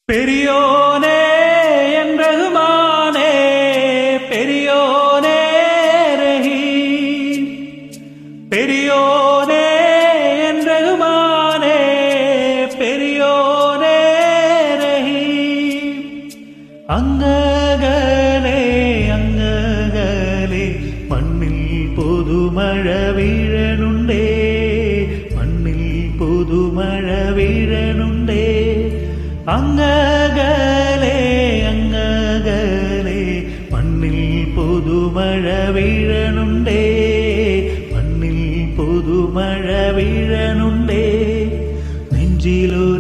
பெரியோனே என் ரஹ்மானே, பெரியோனே ரஹீம், பெரியோனே என் ரஹ்மானே, பெரியோனே ரஹீம். അങ്ങകലെ അങ്ങകലെ മണ്ണിൽ പുതുമഴ വീഴനുണ്ടേ, മണ്ണിൽ പുതുമഴ വീഴനുണ്ടേ. അങ്ങകലെ അങ്ങകലെ മണ്ണിൽ പുതുമഴ വീഴനുണ്ടേ, മണ്ണിൽ പുതുമഴ വീഴനുണ്ടേ. നെഞ്ചിലൊരു